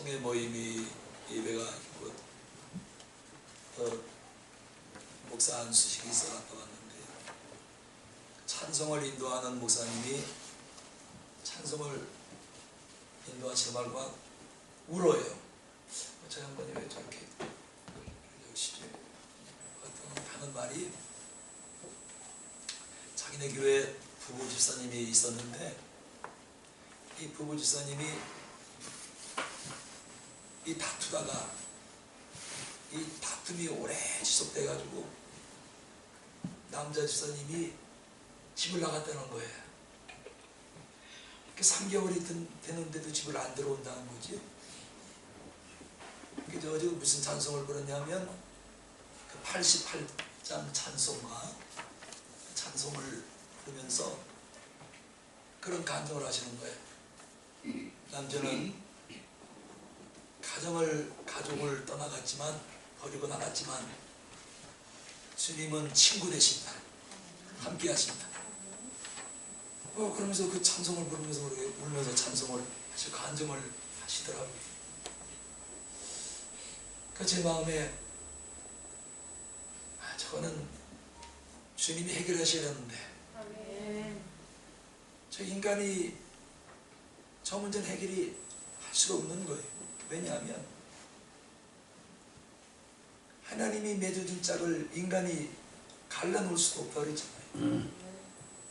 성의 모임이 예배가 목사 안수식이 있어 갔다 왔는데 찬송을 인도하는 목사님이 찬송을 인도하시는 말과 울어요. 저 양반이 왜 저렇게 역시 하는 말이, 자기네 교회 부부 집사님이 있었는데 이 부부 집사님이 이 다투다가 이 다툼이 오래 지속돼 가지고 남자 집사님이 집을 나갔다는 거예요. 3개월이 되는데도 집을 안 들어온다는 거지. 그래서 어제 무슨 찬송을 부르냐면 그 88장 찬송을 부르면서 그런 간증을 하시는 거예요. 남자는 가족을 떠나갔지만, 버리고 나갔지만 주님은 친구 되신다, 함께 하신다. 그러면서 그 찬송을 부르면서 울면서 찬송을 아주 간증을 하시더라고요. 제 마음에 저거는 주님이 해결하셔야 되는데 저 인간이 저 문제는 해결이 할 수가 없는 거예요. 왜냐하면 하나님이 맺어준 짝을 인간이 갈라놓을 수도 없다고 그랬잖아요.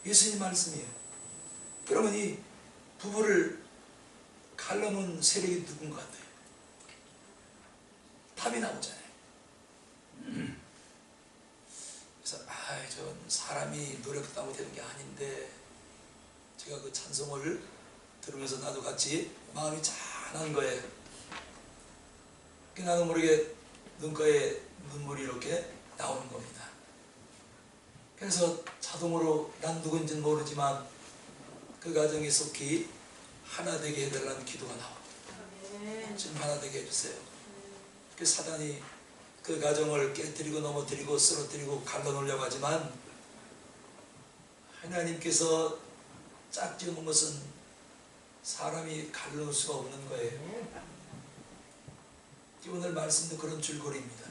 예수님 말씀이에요. 그러면 이 부부를 갈라놓은 세력이 누군 것 같아요? 답이 나오잖아요. 그래서 전 사람이 노력했다고 되는 게 아닌데, 제가 그 찬송을 들으면서 나도 같이 마음이 짠한 거예요. 나도 모르게 눈가에 눈물이 이렇게 나오는 겁니다. 그래서 자동으로 난 누군지는 모르지만 그 가정에 속히 하나 되게 해달라는 기도가 나옵니다. 지금 하나 되게 해주세요. 그 사단이 그 가정을 깨뜨리고 넘어뜨리고 쓰러뜨리고 갈라놓으려고 하지만 하나님께서 짝지은 것은 사람이 갈라놓을 수가 없는 거예요. 오늘 말씀도 그런 줄거리입니다.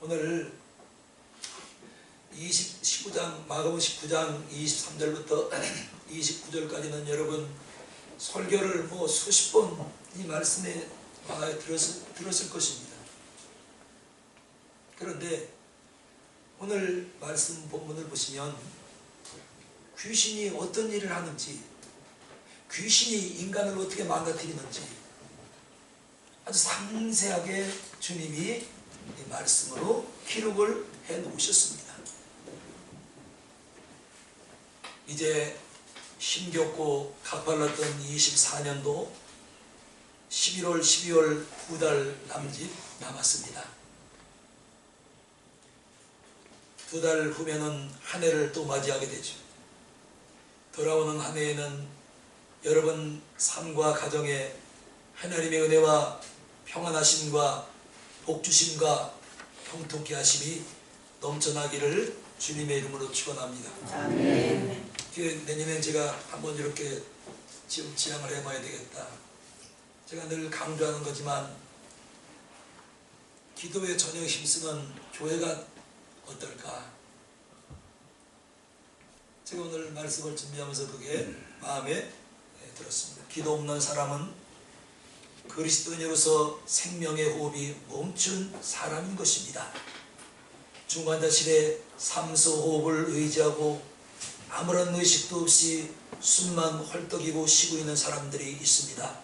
오늘 19장 마가복음 19장 23절부터 29절까지는 여러분 설교를 수십 번 이 말씀에 들었을 것입니다. 그런데 오늘 말씀 본문을 보시면 귀신이 어떤 일을 하는지, 귀신이 인간을 어떻게 망가뜨리는지 아주 상세하게 주님이 이 말씀으로 기록을 해 놓으셨습니다. 이제 힘겹고 가팔랐던 24년도 11월, 12월 2달 남았습니다. 2달 후면은 한 해를 또 맞이하게 되죠. 돌아오는 한 해에는 여러분 삶과 가정에 하나님의 은혜와 평안하심과 복주심과 형통케 하심이 넘쳐나기를 주님의 이름으로 축원합니다. 아멘. 내년엔 제가 한번 이렇게 지향을 해봐야 되겠다. 제가 늘 강조하는 거지만 기도에 전혀 힘쓰는 교회가 어떨까? 제가 오늘 말씀을 준비하면서 그게 마음에 들었습니다. 기도 없는 사람은 그리스도인으로서 생명의 호흡이 멈춘 사람인 것입니다. 중환자실에 삼소 호흡을 의지하고 아무런 의식도 없이 숨만 헐떡이고 쉬고 있는 사람들이 있습니다.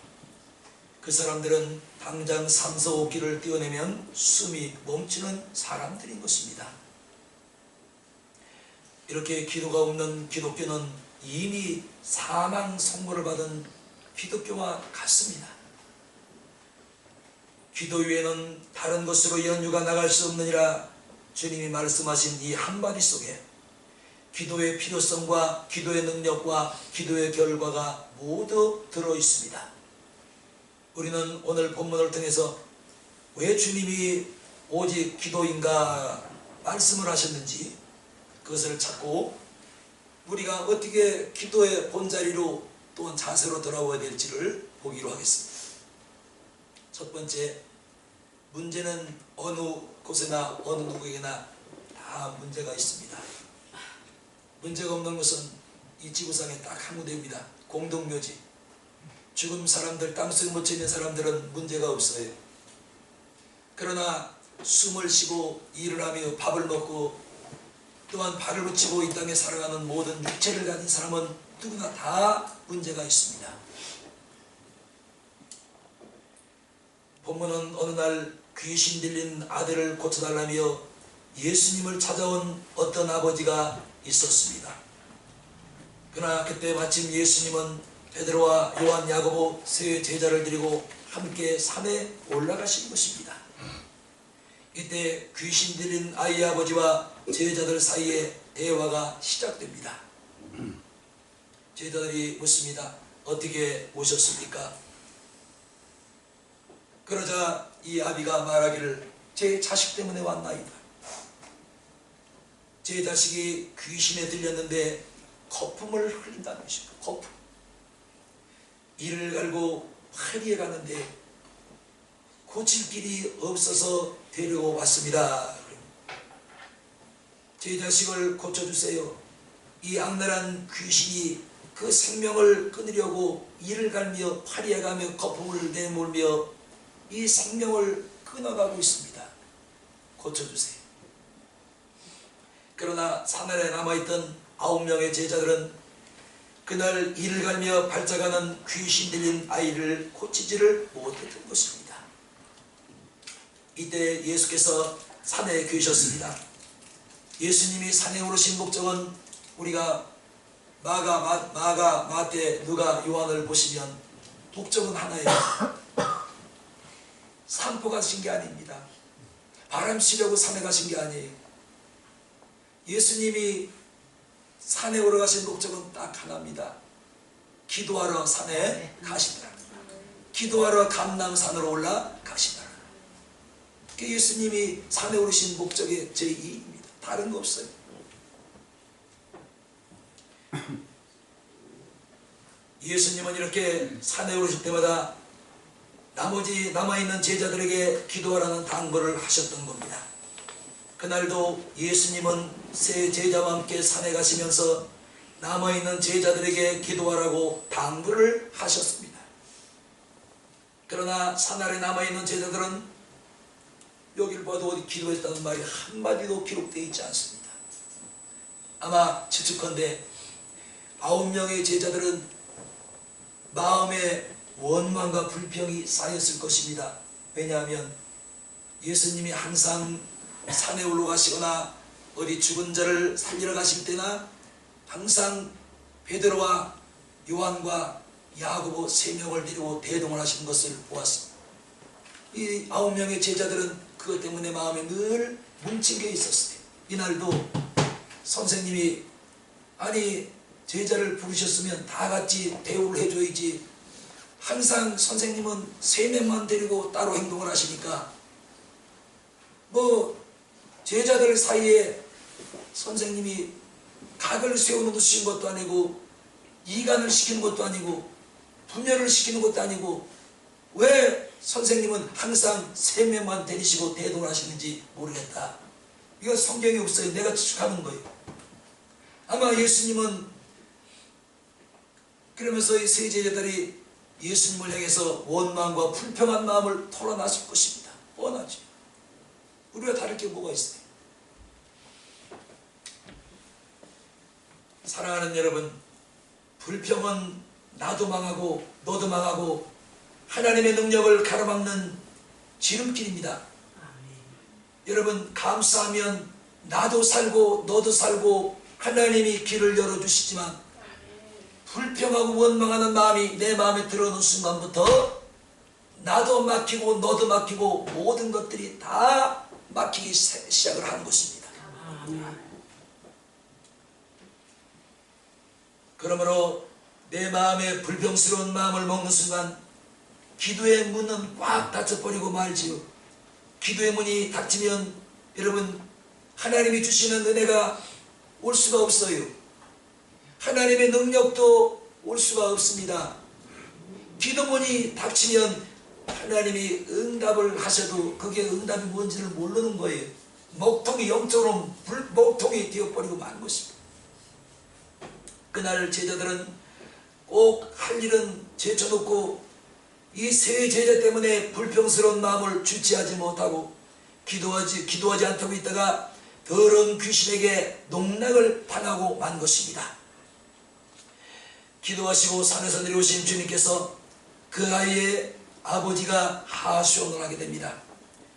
그 사람들은 당장 삼소 호흡기를 떼어내면 숨이 멈추는 사람들인 것입니다. 이렇게 기도가 없는 기독교는 이미 사망 선고를 받은 기독교와 같습니다. 기도 외에는 다른 것으로 연유가 나갈 수 없느니라 주님이 말씀하신 이 한마디 속에 기도의 필요성과 기도의 능력과 기도의 결과가 모두 들어있습니다. 우리는 오늘 본문을 통해서 왜 주님이 오직 기도인가 말씀을 하셨는지 그것을 찾고 우리가 어떻게 기도의 본자리로 또한 자세로 돌아와야 될지를 보기로 하겠습니다. 첫 번째, 문제는 어느 곳에나 어느 누구에게나 다 문제가 있습니다. 문제가 없는 것은 이 지구상에 딱 한 군데입니다. 공동묘지. 죽은 사람들, 땅속에 묻혀 있는 사람들은 문제가 없어요. 그러나 숨을 쉬고 일을 하며 밥을 먹고 또한 발을 붙이고 이 땅에 살아가는 모든 육체를 가진 사람은 누구나 다 문제가 있습니다. 본문은 어느 날 귀신 들린 아들을 고쳐달라며 예수님을 찾아온 어떤 아버지가 있었습니다. 그러나 그때 마침 예수님은 베드로와 요한, 야고보 세 제자를 데리고 함께 산에 올라가신 것입니다. 이때 귀신 들린 아이의 아버지와 제자들 사이에 대화가 시작됩니다. 제자들이 묻습니다. 어떻게 오셨습니까? 그러자 이 아비가 말하기를 제 자식 때문에 왔나이다. 제 자식이 귀신에 들렸는데 거품을 흘린다는 것입니다. 거품. 이를 갈고 파리에 가는데 고칠 길이 없어서 데리고 왔습니다. 제 자식을 고쳐주세요. 이 악랄한 귀신이 그 생명을 끊으려고 이를 갈며 파리에 가며 거품을 내몰며 이 생명을 끊어가고 있습니다. 고쳐주세요. 그러나 산안에 남아있던 9명의 제자들은 그날 이를 갈며 발작하는 귀신 들린 아이를 고치지를 못했던 것입니다. 이때 예수께서 산에 계셨습니다. 예수님이 산에 오르신 목적은 우리가 마가, 마태, 누가, 요한을 보시면 목적은 하나예요. 산보 가신 게 아닙니다. 바람 쐬려고 산에 가신 게 아니에요. 예수님이 산에 올라가신 목적은 딱 하나입니다. 기도하러 산에 가시더라. 기도하러 감람산으로 올라가시더라. 예수님이 산에 오르신 목적의 제2입니다. 다른 거 없어요. 예수님은 이렇게 산에 오르실 때마다 나머지 남아있는 제자들에게 기도하라는 당부를 하셨던 겁니다. 그날도 예수님은 세 제자와 함께 산에 가시면서 남아있는 제자들에게 기도하라고 당부를 하셨습니다. 그러나 산 아래 남아있는 제자들은 여기를 봐도 어디 기도했다는 말이 한마디도 기록되어 있지 않습니다. 아마 추측컨대 9명의 제자들은 마음에 원망과 불평이 쌓였을 것입니다. 왜냐하면 예수님이 항상 산에 올라가시거나 어디 죽은 자를 살리러 가실 때나 항상 베드로와 요한과 야고보 3명을 데리고 대동을 하시는 것을 보았습니다. 이 9명의 제자들은 그것 때문에 마음에 늘 뭉친 게 있었어요. 이날도 선생님이 아니 제자를 부르셨으면 다 같이 대우를 해줘야지, 항상 선생님은 3명만 데리고 따로 행동을 하시니까 뭐 제자들 사이에 선생님이 각을 세워놓으신 것도 아니고 이간을 시키는 것도 아니고 분열을 시키는 것도 아니고 왜 선생님은 항상 3명만 데리시고 대동을 하시는지 모르겠다. 이건 성경이 없어요. 내가 추측하는 거예요. 아마 예수님은 그러면서 이 세 제자들이 예수님을 향해서 원망과 불평한 마음을 털어놨을 것입니다. 뻔하죠. 우리가 다를 게 뭐가 있어요? 사랑하는 여러분, 불평은 나도 망하고 너도 망하고 하나님의 능력을 가로막는 지름길입니다. 여러분, 감사하면 나도 살고 너도 살고 하나님이 길을 열어주시지만 불평하고 원망하는 마음이 내 마음에 들어오는 순간부터 나도 막히고 너도 막히고 모든 것들이 다 막히기 시작을 하는 것입니다. 그러므로 내 마음에 불평스러운 마음을 먹는 순간 기도의 문은 꽉 닫혀버리고 말지요. 기도의 문이 닫히면 여러분 하나님이 주시는 은혜가 올 수가 없어요. 하나님의 능력도 올 수가 없습니다. 기도문이 닫히면 하나님이 응답을 하셔도 그게 응답이 뭔지를 모르는 거예요. 목통이 영적으로 목통이 되어버리고 마는 것입니다. 그날 제자들은 꼭 할 일은 제쳐놓고 이 세 제자 때문에 불평스러운 마음을 주체하지 못하고 기도하지 않다고 있다가 더러운 귀신에게 농락을 당하고 만 것입니다. 기도하시고 산에서 내려오신 주님께서 그 아이의 아버지가 하소연을 하게 됩니다.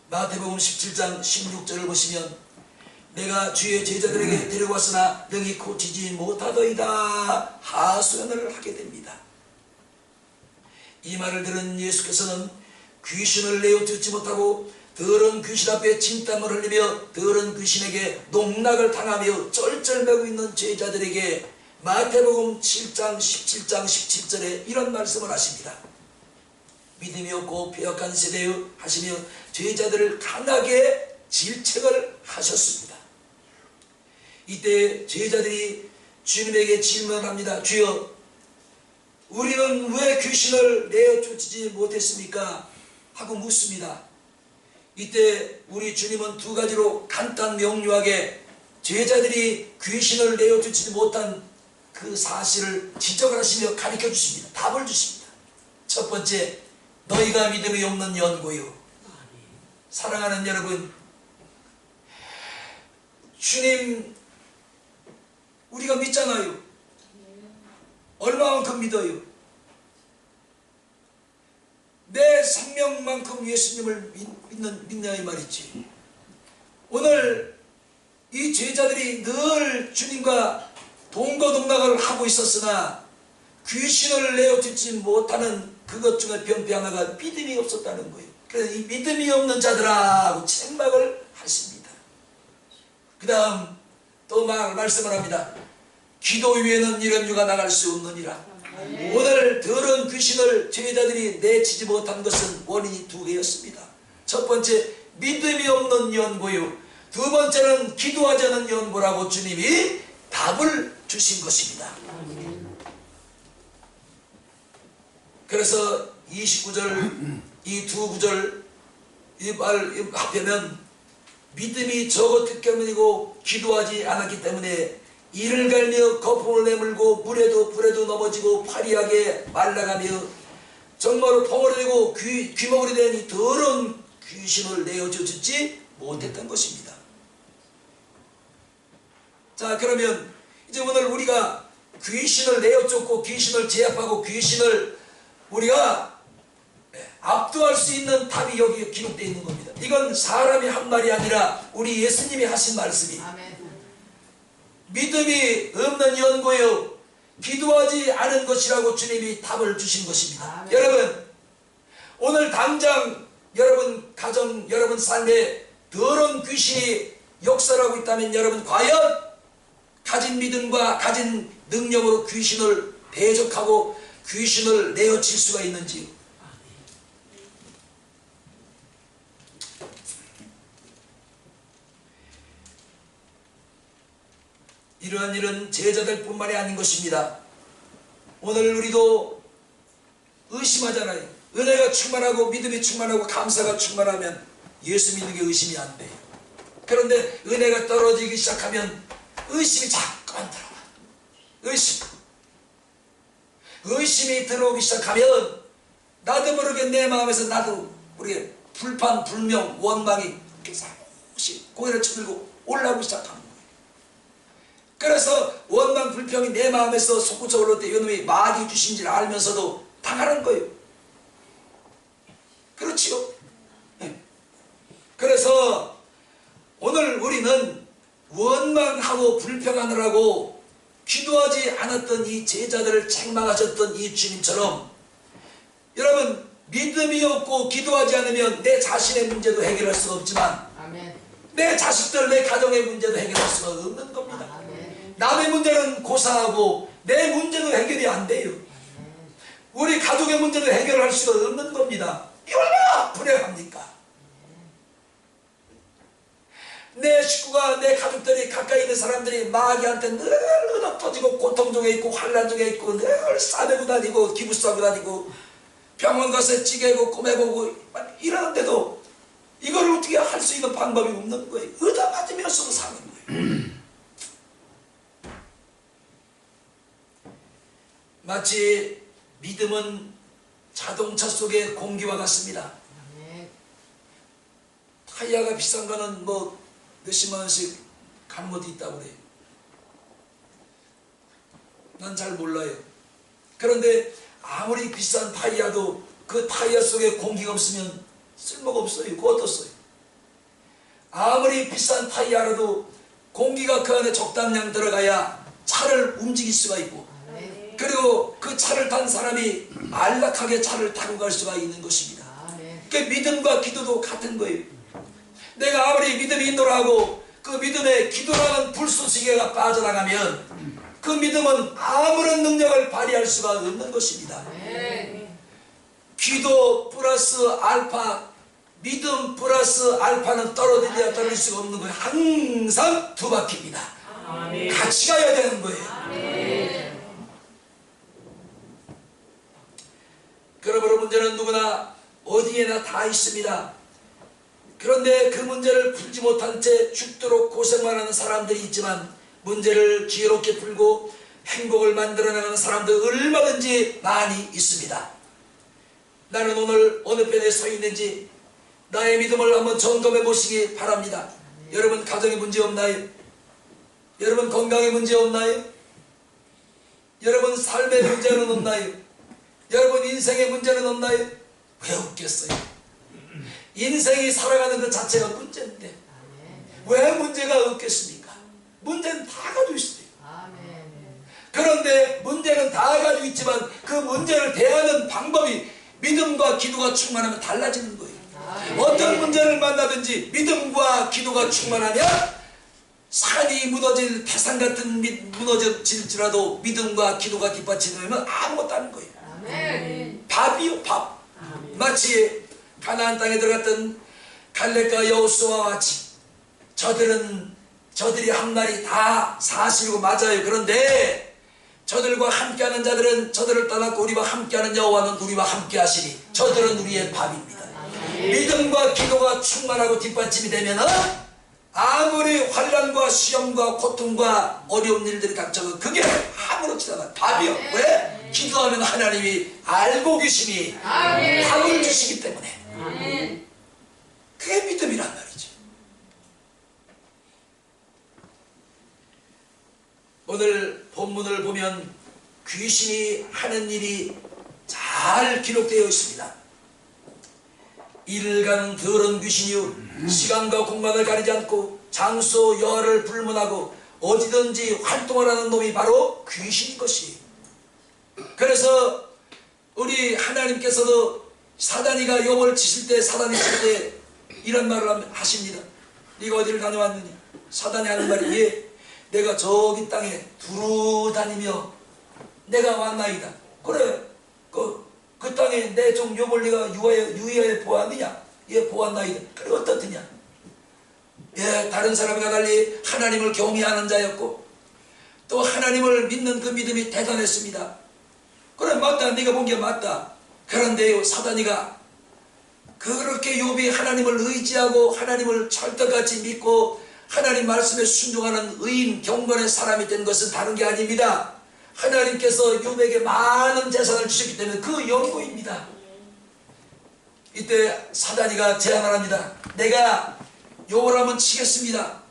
마태복음 17장 16절을 보시면 내가 주의 제자들에게 데려왔으나 능히 고치지 못하더이다 하소연을 하게 됩니다. 이 말을 들은 예수께서는 귀신을 내어 듣지 못하고 더러운 귀신 앞에 진땀을 흘리며 더러운 귀신에게 농락을 당하며 쩔쩔매고 있는 제자들에게 마태복음 7장 17장 17절에 이런 말씀을 하십니다. 믿음이 없고 배역한 세대여 하시며 제자들을 강하게 질책을 하셨습니다. 이때 제자들이 주님에게 질문합니다. 주여, 우리는 왜 귀신을 내어 쫓지 못했습니까? 하고 묻습니다. 이때 우리 주님은 두 가지로 간단 명료하게 제자들이 귀신을 내어 쫓지 못한 그 사실을 지적을 하시며 가르쳐 주십니다. 답을 주십니다. 첫 번째, 너희가 믿음이 없는 연고요. 사랑하는 여러분, 주님 우리가 믿잖아요. 얼마만큼 믿어요? 내 생명만큼 예수님을 믿냐 이 말이지. 오늘 이 제자들이 늘 주님과 동거동락을 하고 있었으나 귀신을 내어쫓지 못하는 그것 중에 병폐 하나가 믿음이 없었다는 거예요. 그래서 이 믿음이 없는 자들아 하고 책망을 하십니다. 그 다음 또 말씀을 합니다. 기도 위에는 이런 유가 나갈 수 없느니라. 오늘 더러운 귀신을 제자들이 내치지 못한 것은 원인이 두 개였습니다. 첫 번째, 믿음이 없는 연고요. 두 번째는 기도하지 않은 연고라고 주님이 답을 주신 것입니다. 그래서 29절 이 두 구절 이 말 합하면 믿음이 적었기 때문이고 기도하지 않았기 때문에 이를 갈며 거품을 내물고 물에도 넘어지고 파리하게 말라가며 정말로 벙어리 되고 귀머거리 된 이 더러운 귀신을 내어쫓지 못했던 것입니다. 자, 그러면 이제 오늘 우리가 귀신을 내어쫓고 귀신을 제압하고 귀신을 우리가 압도할 수 있는 답이 여기 기록되어 있는 겁니다. 이건 사람이 한 말이 아니라 우리 예수님이 하신 말씀이 믿음이 없는 연고요 기도하지 않은 것이라고 주님이 답을 주신 것입니다. 여러분, 오늘 당장 여러분 가정, 여러분 삶에 더러운 귀신이 역사하고 있다면 여러분 과연 가진 믿음과 가진 능력으로 귀신을 대적하고 귀신을 내어칠 수가 있는지. 이러한 일은 제자들뿐만이 아닌 것입니다. 오늘 우리도 의심하잖아요. 은혜가 충만하고 믿음이 충만하고 감사가 충만하면 예수 믿는 게 의심이 안 돼요. 그런데 은혜가 떨어지기 시작하면 의심이 자꾸만 들어와. 의심이 들어오기 시작하면 나도 모르게 내 마음에서 나도 우리 불판, 불명, 원망이 조금씩 고개를 쳐들고 올라오기 시작합니다. 그래서 원망 불평이 내 마음에서 솟구쳐 올라올 때 이놈이 마귀 주신 줄 알면서도 당하는 거예요. 그렇지요? 네. 그래서 오늘 우리는 원망하고 불평하느라고 기도하지 않았던 이 제자들을 책망하셨던 이 주님처럼 여러분 믿음이 없고 기도하지 않으면 내 자신의 문제도 해결할 수가 없지만 내 자식들, 내 가정의 문제도 해결할 수가 없는 겁니다. 남의 문제는 고사하고 내 문제도 해결이 안 돼요. 우리 가족의 문제도 해결할 수가 없는 겁니다. 이 얼마나 불행합니까? 내 식구가, 내 가족들이, 가까이 있는 사람들이 마귀한테 늘 터지고 고통 중에 있고 환난 중에 있고 늘 싸매고 다니고 기부 싸고 다니고 병원 가서 찌개고 꼬매고 이러는데도 이걸 어떻게 할 수 있는 방법이 없는 거예요. 얻어맞으면서도 사는 거예요. 마치 믿음은 자동차 속의 공기와 같습니다. 타이어가 비싼 거는 뭐 몇십만 원씩 가는 것도 있다고 그래요. 난 잘 몰라요. 그런데 아무리 비싼 타이어도 그 타이어 속에 공기가 없으면 쓸모가 없어요. 그거 어떻어요? 아무리 비싼 타이어라도 공기가 그 안에 적당량 들어가야 차를 움직일 수가 있고, 그리고 그 차를 탄 사람이 안락하게 차를 타고 갈 수가 있는 것입니다. 그 믿음과 기도도 같은 거예요. 내가 아무리 믿음이 인도하고 그 믿음에 기도라는 불쏘시개가 빠져나가면 그 믿음은 아무런 능력을 발휘할 수가 없는 것입니다. 기도 플러스 알파, 믿음 플러스 알파는 떨어뜨려야 떨어질 수가 없는 거예요. 항상 두 바퀴입니다. 같이 가야 되는 거예요. 그러므로 문제는 누구나 어디에나 다 있습니다. 그런데 그 문제를 풀지 못한 채 죽도록 고생만 하는 사람들이 있지만, 문제를 지혜롭게 풀고 행복을 만들어내는 사람들 얼마든지 많이 있습니다. 나는 오늘 어느 편에 서 있는지 나의 믿음을 한번 점검해 보시기 바랍니다. 여러분 가정에 문제 없나요? 여러분 건강에 문제 없나요? 여러분 삶의 문제는 없나요? 여러분 인생의 문제는 없나요? 왜 없겠어요? 인생이 살아가는 것 자체가 문제인데 왜 문제가 없겠습니까? 문제는 다 가지고 있어요. 그런데 문제는 다 가지고 있지만 그 문제를 대하는 방법이 믿음과 기도가 충만하면 달라지는 거예요. 어떤 문제를 만나든지 믿음과 기도가 충만하면 산이 무너질 태산 같은 무너질지라도 믿음과 기도가 뒷받침되면 아무것도 아닌 거예요. 밥이요, 밥. 마치 가나안 땅에 들어갔던 갈렙과 여호수아와 같이 저들이 한 말이 다 사실이고 맞아요. 그런데 저들과 함께하는 자들은 저들을 떠났고 우리와 함께하는 여호와는 우리와 함께하시니 저들은 우리의 밥입니다. 믿음과 기도가 충만하고 뒷받침이 되면 아무리 환난과 시험과 고통과 어려운 일들이 닥쳐도 그게 아무렇지도 않아요. 밥이요. 왜? 기도하면 하나님이 알고 계시니 밥을 주시기 때문에. 그게 믿음이란 말이죠. 오늘 본문을 보면 귀신이 하는 일이 잘 기록되어 있습니다. 이를 가는 더러운 귀신이요 시간과 공간을 가리지 않고 장소 여하를 불문하고 어디든지 활동을 하는 놈이 바로 귀신인 것이. 그래서 우리 하나님께서도 사단이가 욥을 치실 때, 사단이 칠 때 이런 말을 하십니다. 네가 어디를 다녀왔느니? 사단이 하는 말이 예, 내가 저기 땅에 두루 다니며 내가 왔나이다. 그래, 그 땅에 내 종 욥을 네가 유의하여 보았느냐? 예, 보았나이다. 그래, 어떻더냐? 예, 다른 사람과 달리 하나님을 경외하는 자였고 또 하나님을 믿는 그 믿음이 대단했습니다. 그래, 맞다. 네가 본 게 맞다. 그런데요, 사단이가 그렇게 욥이 하나님을 의지하고 하나님을 철떡같이 믿고 하나님 말씀에 순종하는 의인 경건의 사람이 된 것은 다른 게 아닙니다. 하나님께서 욥에게 많은 재산을 주셨기 때문에 그 연고입니다. 이때 사단이가 제안을 합니다. 내가 욥을 한번 치겠습니다.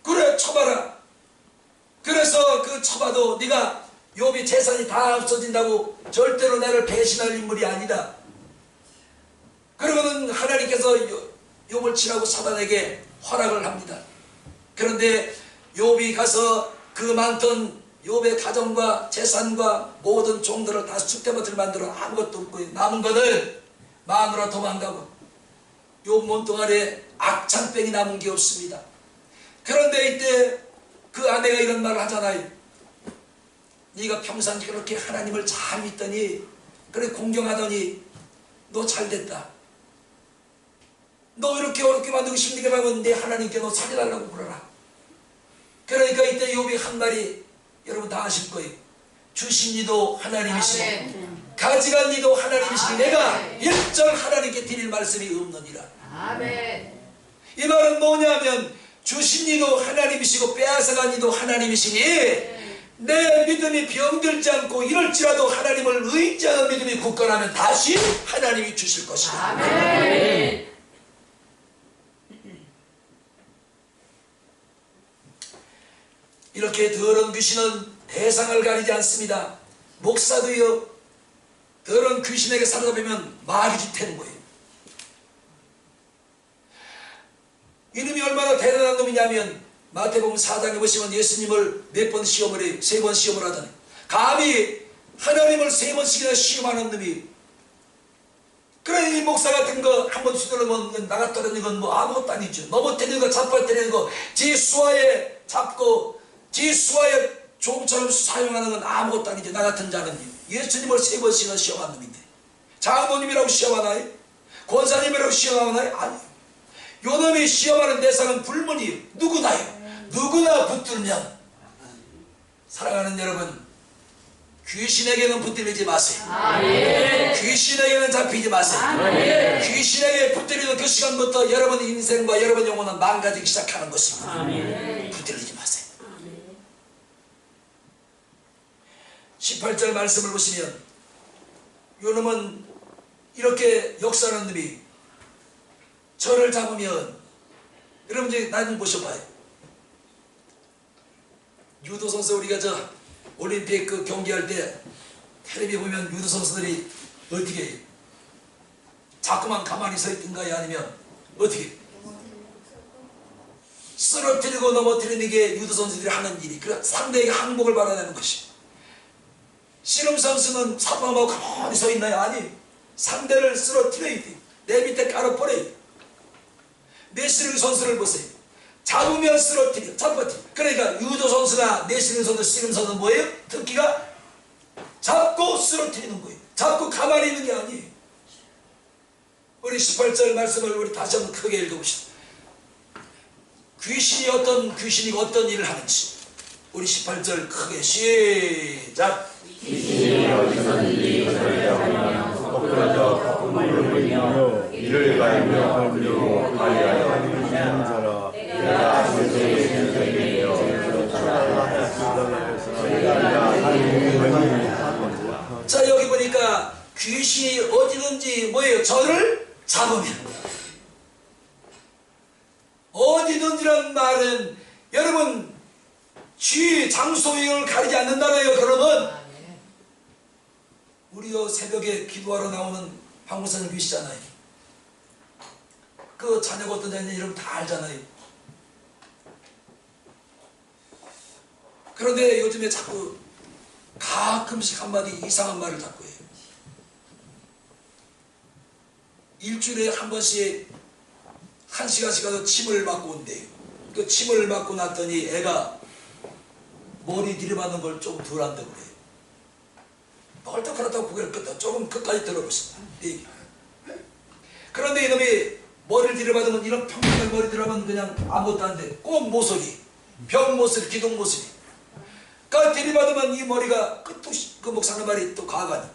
그래, 쳐봐라. 그래서 그 쳐봐도 네가 욥이 재산이 다 없어진다고 절대로 나를 배신할 인물이 아니다. 그러고는 하나님께서 욥을 치라고 사단에게 허락을 합니다. 그런데 욥이 가서 그 많던 욥의 가정과 재산과 모든 종들을 다 쑥대밭을 만들어 아무것도 없고 남은 것을 마누라 도망가고 욥 몸뚱아리에 악창병이 남은 게 없습니다. 그런데 이때 그 아내가 이런 말을 하잖아요. 네가 평상 그렇게 하나님을 잘 믿더니 그래 공경하더니 너 잘됐다. 너 이렇게 어렵게 만들고 힘들게 하면 내 하나님께 너 살려달라고 그러라. 그러니까 이때 욥이 한 말이 여러분 다 아실 거예요. 주신 이도 하나님이시고 가지가 니도 하나님이시니 내가 일절 하나님께 드릴 말씀이 없느니라. 아멘. 이 말은 뭐냐면 주신 이도 하나님이시고 빼앗아간 이도 하나님이시니 내 믿음이 병들지 않고 이럴지라도 하나님을 의지하는 믿음이 굳건하면 다시 하나님이 주실 것이다. 아멘. 이렇게 더러운 귀신은 대상을 가리지 않습니다. 목사도요, 더러운 귀신에게 사로잡히면 말이 짓태는 거예요. 이놈이 얼마나 대단한 놈이냐면 마태복음 4장에 보시면 예수님을 몇 번 시험을 해요. 3번 시험을 하더니 감히 하나님을 3번씩이나 시험하는 놈이, 그래 이 목사 같은 거 한 번 휘둘러면 나가 떨어지는 건 뭐 아무것도 아니죠. 넘어뜨리는 거, 잡아뜨리는 거, 지 수하에 잡고 지 수하에 종처럼 사용하는 건 아무것도 아니죠. 나 같은 자는 예수님을 3번씩이나 시험한 놈인데 장모님이라고 시험하나요? 권사님이라고 시험하나요? 아니요. 요놈이 시험하는 대상은 불문이에요. 누구나요. 누구나 붙들면. 사랑하는 여러분, 귀신에게는 붙들리지 마세요. 아멘. 귀신에게는 잡히지 마세요. 아멘. 귀신에게 붙들리는 그 시간부터 여러분 인생과 여러분 영혼은 망가지기 시작하는 것입니다. 아멘. 붙들리지 마세요. 18절 말씀을 보시면 요놈은 이렇게 역사하는 놈이 저를 잡으면, 여러분 이제 나좀 보셔봐요. 유도 선수, 우리가 저 올림픽 그 경기할 때 텔레비 보면 유도 선수들이 어떻게 해요? 자꾸만 가만히 서 있든가요? 아니면 어떻게 해요? 쓰러뜨리고 넘어뜨리는 게 유도 선수들이 하는 일이, 그 상대에게 항복을 받아내는 것이. 씨름 선수는 사방하고 가만히 서 있나요? 아니, 상대를 쓰러뜨려야 돼. 내 밑에 깔아버려요. 내시름 선수를 보세요. 잡으면 쓰러뜨려, 잡아뜨려. 그러니까 유도 선수나 내시름 선수, 씨름 선수는 뭐예요? 특기가 잡고 쓰러뜨리는 거예요. 잡고 가만히 있는 게 아니에요. 우리 18절 말씀을 우리 다시 한번 크게 읽어봅시다. 귀신이 어떤 귀신이고 어떤 일을 하는지 우리 18절 크게 시작. 귀신이 어디서든지 저를 잡으면 거꾸러져 거꾸로 물리며 이를 갈며 물리고 관리하여 하는 자라. 내가 절대의 전쟁이여 자, 여기 보니까 귀신이 어디든지 뭐예요? 저를 잡으면. 어디든지란 말은 여러분 쥐 장소를 가리지 않는다네요. 그러면 우리요 새벽에 기도하러 나오는 황무사님 계시잖아요. 그 자녀가 어떤 자녀인지 여러분 다 알잖아요. 그런데 요즘에 자꾸 가끔씩 한마디 이상한 말을 자꾸 해요. 일주일에 한 번씩 1시간씩 가서 침을 맞고 온대요. 그 침을 맞고 났더니 애가 머리 들이받는 걸 좀 덜 한다고 그래요. 널떡하다고 고개를 끄다 조금 끝까지 들어보시다. 그런데 이놈이 머리를 들이받으면 이런 평평한 머리 들어가면 그냥 아무것도 안 돼. 꼭 모서리, 병 모서리, 기둥 모서리. 그러니까 들이받으면 이 머리가 끝도 그 목사님 말이 또 가가니.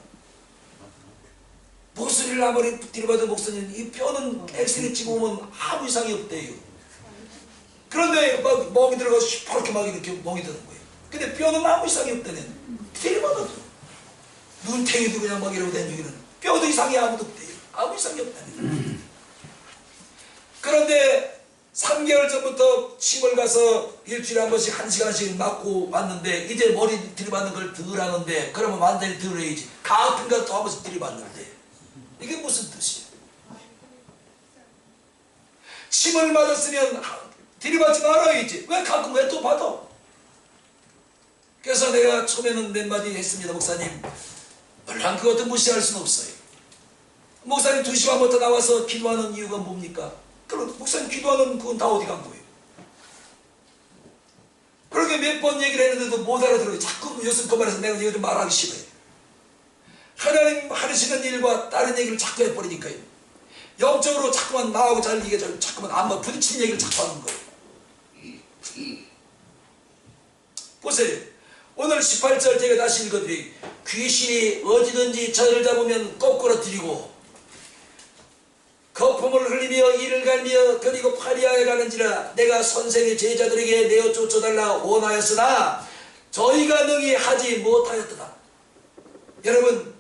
모서리를 아무리 들이받은 목사님 이 뼈는 엑스레이 찍어보면 아무 이상이 없대요. 그런데 막 멍이 들어가서 시퍼렇게 막 이렇게 멍이 드는 거예요. 근데 뼈는 아무 이상이 없다네. 들이받아도 눈탱이도 그냥 막 이러고 다니기는 뼈도 이상이 아무도 없대요. 아무 이상이 없다네. 그런데 3개월 전부터 침을 가서 일주일에 한 번씩 1시간씩 맞고 왔는데 이제 머리 들이받는 걸 덜 하는데, 그러면 완전히 덜 해야지. 가끔가다 또 한 번씩 들이받는데 이게 무슨 뜻이에요? 침을 맞았으면 들이받지 말아야지. 왜 가끔 왜 또 받아? 그래서 내가 처음에는 몇 마디 했습니다. 목사님, 물론 그것도 무시할 수는 없어요. 목사님 2시 반부터 나와서 기도하는 이유가 뭡니까? 그럼 목사님 기도하는 그건 다 어디 간 거예요? 그렇게 몇 번 얘기를 했는데도 못 알아들어요. 자꾸 요즘 그 말에서 내가 이거 좀 말하기 싫어요. 하나님 하시는 일과 다른 얘기를 자꾸 해버리니까요. 영적으로 자꾸만 나하고 잘 이게 자꾸만 안마 부딪히는 얘기를 자꾸 하는 거예요. 보세요. 오늘 18절 제가 다시 읽어드려요. 귀신이 어디든지 저를 잡으면 거꾸로 들이고 거품을 흘리며 이를 갈며 그리고 파리하여 가는지라 내가 선생의 제자들에게 내어 쫓아달라 원하였으나 저희가 능히 하지 못하였도다. 여러분,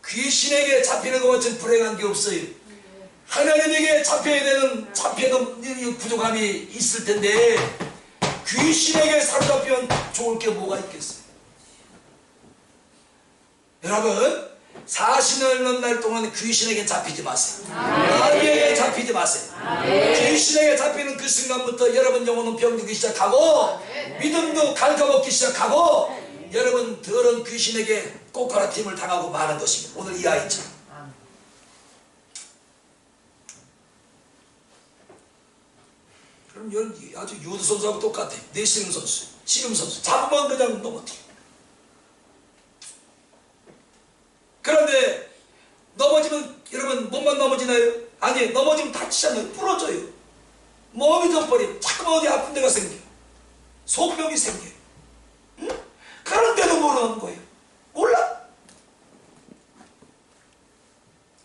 귀신에게 잡히는 것은 불행한 게 없어요. 하나님에게 잡혀야 되는 부족함이 있을 텐데 귀신에게 사로잡히면 좋을 게 뭐가 있겠어요? 여러분, 40년 넘는 날 동안 귀신에게 잡히지 마세요. 마귀에게 잡히지 마세요. 귀신에게 잡히는 그 순간부터 여러분 영혼은 병들기 시작하고 믿음도 갉아먹기 시작하고 여러분 더러운 귀신에게 꼬꾸라팀을 당하고 마는 것입니다. 오늘 이 아이처럼. 그럼 여러분 아주 유도 선수하고 똑같아요. 내시름 선수, 씨름 선수 잡으면 그냥 넘어뜨려. 그런데 넘어지면 여러분 몸만 넘어지나요? 아니, 넘어지면 다치잖아요. 부러져요. 몸이 덮어버리면 자꾸만 어디 아픈 데가 생겨요. 소병이 생겨요. 응? 그런데도 모르는 거예요. 몰라.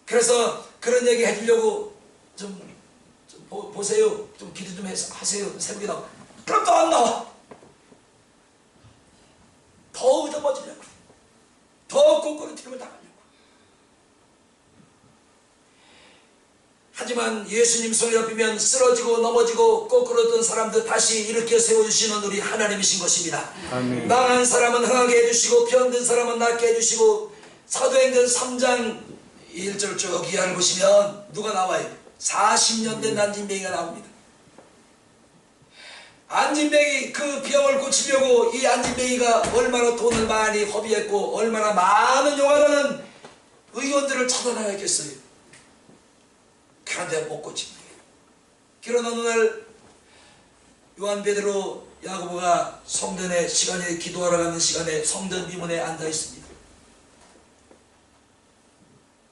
그래서 그런 얘기 해주려고 좀 보세요. 좀 기도 좀 하세요. 새벽에 나와. 그럼 또 안 나와. 더 얻어버지려고. 더 꼬꾸로 튀김을 당하려고. 하지만 예수님 손에 잡히면 쓰러지고 넘어지고 거꾸로던 사람들 다시 일으켜 세워주시는 우리 하나님이신 것입니다. 아멘. 망한 사람은 흥하게 해주시고 병든 사람은 낫게 해주시고 사도행전 3장 1절 쭉 이하를 보시면 누가 나와요? 40년 된 안진뱅이가 나옵니다. 안진뱅이 그 병을 고치려고 이 안진뱅이가 얼마나 돈을 많이 허비했고 얼마나 많은 용하다는 의원들을 찾아나가겠어요. 그런데 못 고친 거예요. 그러나 어느 날 요한 베드로 야고보가 성전에 시간에 기도하러 가는 시간에 성전 미문에 앉아 있습니다.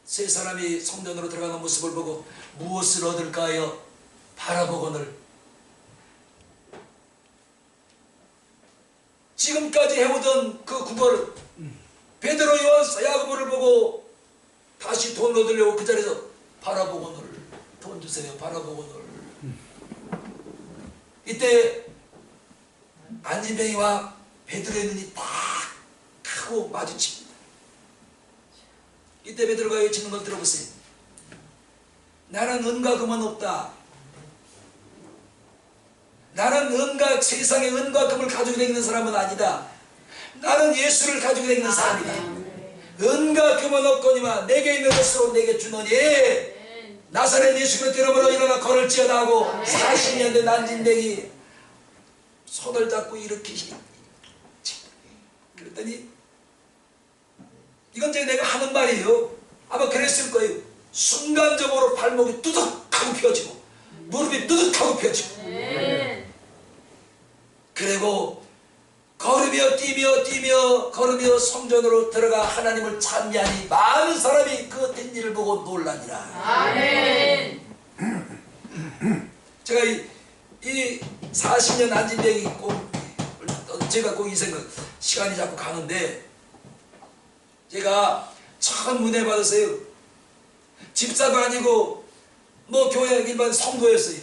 세 사람이 성전으로 들어가는 모습을 보고 무엇을 얻을까 하여 바라보거늘 지금까지 해오던 그 구걸을 베드로 요한 야고보를 보고 다시 돈 얻으려고 그 자리에서 바라보거늘 돈 주세요. 바라보거늘 이때 안진뱅이와 베드로의 눈이 딱 하고 마주칩니다. 이때 베드로가 외치는 걸 들어보세요. 나는 은과 금은 없다. 나는 세상에 은과 금을 가지고 다니는 사람은 아니다. 나는 예수를 가지고 다니는 사람이다. 은과 금은 없거니와 내게 있는 것으로 내게 주노니 나사렛 예수 그리스도 이름으로 일어나 걸을지어다 하고 40년 된 안진뱅이 손을 잡고 일으키시. 그랬더니 이건 내가 하는 말이에요. 아마 그랬을 거예요. 순간적으로 발목이 뚜둑하고 펴지고 무릎이 뚜둑하고 펴지고 그리고 뛰며 걸으며 성전으로 들어가 하나님을 찬미하니 많은 사람이 그 된 일을 보고 놀라니라. 아멘. 제가 이 40년 안진뱅이 제가 꼭 이 생각 시간이 자꾸 가는데 제가 참 은혜 받았어요. 집사도 아니고 뭐 교회 일반 성도였어요.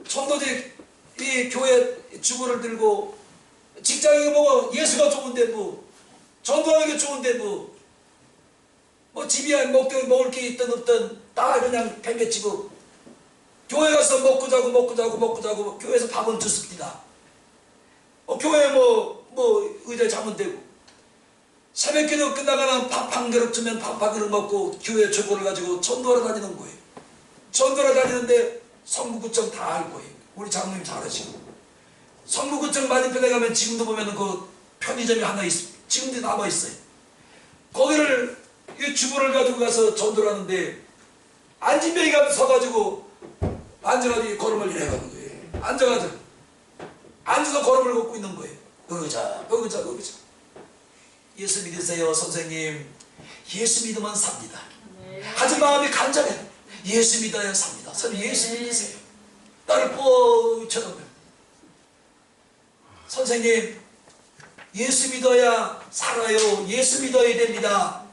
성도들이 이 교회 주부를 들고 직장에 뭐 예수가 좋은데 뭐 전도하는 게 좋은데 뭐 집이야 먹을 게 있든 없든 다 그냥 팽개치고 교회 가서 먹고 자고 교회에서 밥은 주습니다. 교회 뭐 의자에 자면 되고 새벽 기도 끝나가면 밥 한 그릇 주면 밥 한 그릇 먹고 교회 주보를 가지고 전도하러 다니는 거예요. 전도하러 다니는데 성북구청 다 알 거예요. 우리 장로님 잘 아시고 성북구청 맞은편에 가면 지금도 보면 그 편의점이 하나 있습니다. 지금도 남아있어요. 거기를 이 주보를 가지고 가서 전도를 하는데 안진뱅이가 서가지고 앉아가지고 걸음을 이래가는 거예요. 앉아서 걸음을 걷고 있는 거예요. 의자. 예수 믿으세요 선생님. 예수 믿으면 삽니다. 하지만 마음이 간절해. 예수 믿어야 삽니다. 선생님 예수 믿으세요. 나를 뻗쳐놓으면 선생님 예수 믿어야 살아요. 예수 믿어야 됩니다.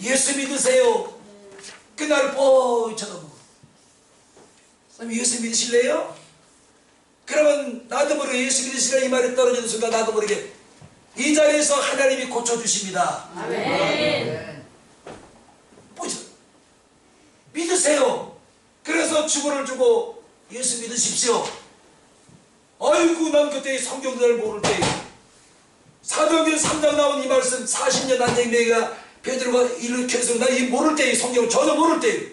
예수 믿으세요. 그날 뻔히 쳐다보고, 선생님 예수 믿으실래요? 그러면 나도 모르게 예수 믿으시라 이 말이 떨어지는 순간 나도 모르게 이 자리에서 하나님이 고쳐주십니다. 아멘. 보시죠. 믿으세요. 그래서 주보를 주고 예수 믿으십시오. 아이고 난 그때 성경을 모를 때 사도행전 3장 나온 이 말씀 40년 안정매가 베드로가 일으켜서 나 이 모를 때 성경을 전혀 모를 때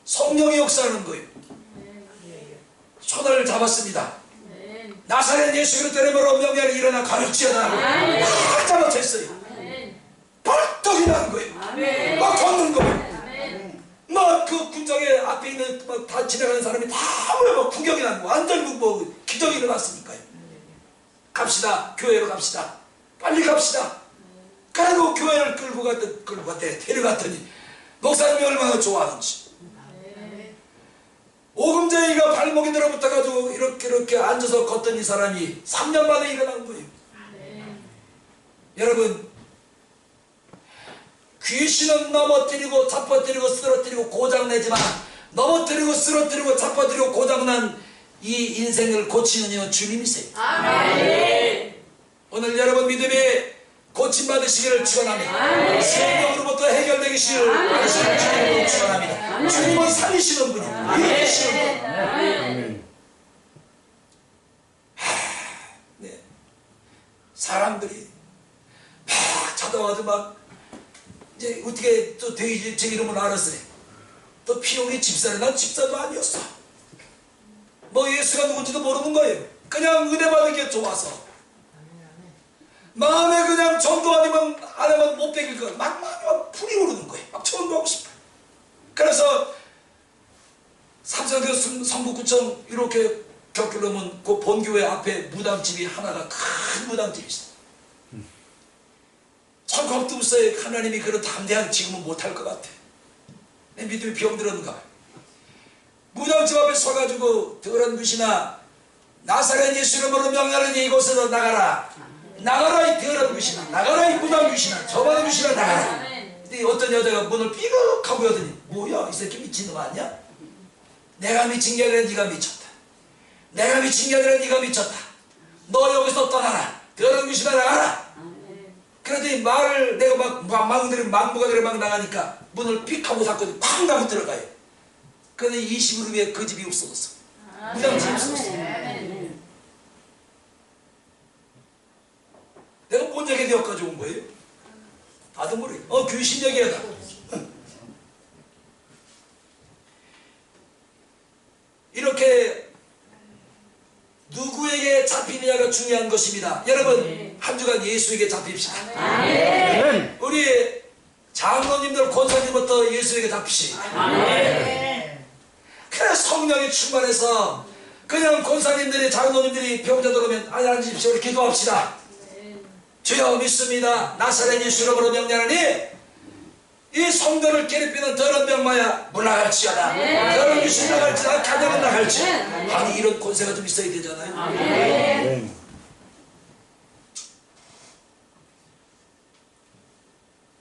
성령이 역사하는 거예요. 손을 잡았습니다. 나사렛 예수 그리스도 이름으로 명령을 일어나 가르치어라. 다 잡아쳤어요. 벌떡 일어나는 거예요. 막 걷는 거예요. 막 그 군장에 앞에 있는 막 다 지나가는 사람이 다 모여 막 구경이 나는 거. 완전 뭐 기적이 일어났으니까요. 갑시다. 교회로 갑시다. 빨리 갑시다. 그리고 교회를 끌고 갔대. 데려갔더니 목사님이 얼마나 좋아하는지. 오금쟁이가 발목에 들어붙어가지고 이렇게 앉아서 걷던 이 사람이 3년 만에 일어난 거예요. 여러분, 귀신은 넘어뜨리고 잡아뜨리고 쓰러뜨리고 고장내지만 넘어뜨리고 쓰러뜨리고 잡아뜨리고 고장난 이 인생을 고치는 이는 주님이세요. 아멘. 오늘 여러분 믿음에 고침받으시기를 축원합니다. 성령으로부터 해결되시기를 받으시기를 주님으로 축원합니다. 주님은 살리시는 분이에요. 일으키시는 분. 아멘. 네. 사람들이 막 찾아와도 막 이제 어떻게 또 되게 제 이름을 알았어요. 또 피용이 집사래. 난 집사도 아니었어. 뭐 예수가 누군지도 모르는 거예요. 그냥 은혜 받은 게 좋아서 마음에 그냥 전도 아니면 안 하면 못 되길 거. 막 불이 오르는 거예요. 막 전도하고 싶어요. 그래서 삼성교 성북구청 이렇게 격결 놓으면 그 본교회 앞에 무당집이 하나가 큰 무당집이 있어요. 참 겁도 없어요. 하나님이 그런 담대한 지금은 못할 것 같아. 내 믿음이 병들었는가 봐요. 무당집 앞에 서가지고 더러운 귀신아 나사렛 예수 이름으로 명령하니 이곳에서 나가라. 나가라 이 더러운 귀신아. 나가라 이 무당 귀신아. 저만의 귀신아 나가라. 근데 어떤 여자가 문을 삐걱하고 여더니 뭐야 이 새끼 미친놈 아니야? 내가 미친 게 아니라 네가 미쳤다. 내가 미친 게 아니라 네가 미쳤다. 너 여기서 떠나라. 더러운 귀신아 나가라. 그러더니 말을 내가 막무가 들어 막 나가니까 문을 픽 하고 닫고 팍 나고 들어가요. 그런데 20일 후에 그 집이 없어졌어. 무당집이 없어졌어. 내가 뭔 얘기 되어까지 온 거예요? 다들 모르게. 귀신 얘기하다. 이렇게 누구에게 잡히느냐가 중요한 것입니다. 여러분 한 주간 예수에게 잡힙시다. 아멘. 우리 장로님들 권사님부터 예수에게 잡히시. 아멘. 그래 성령이 충만해서 그냥 권사님들이 장로님들이 병자들 오면 앉으십시오. 우리 기도합시다. 주여 믿습니다. 나사렛 예수 이름으로 명령하니 이 성도를 괴롭히는 더러운 병마야 물러갈지어다. 더러운 귀신 나갈지어다. 가정은 나갈지. 아니 이런 권세가 좀 있어야 되잖아요. 아멘.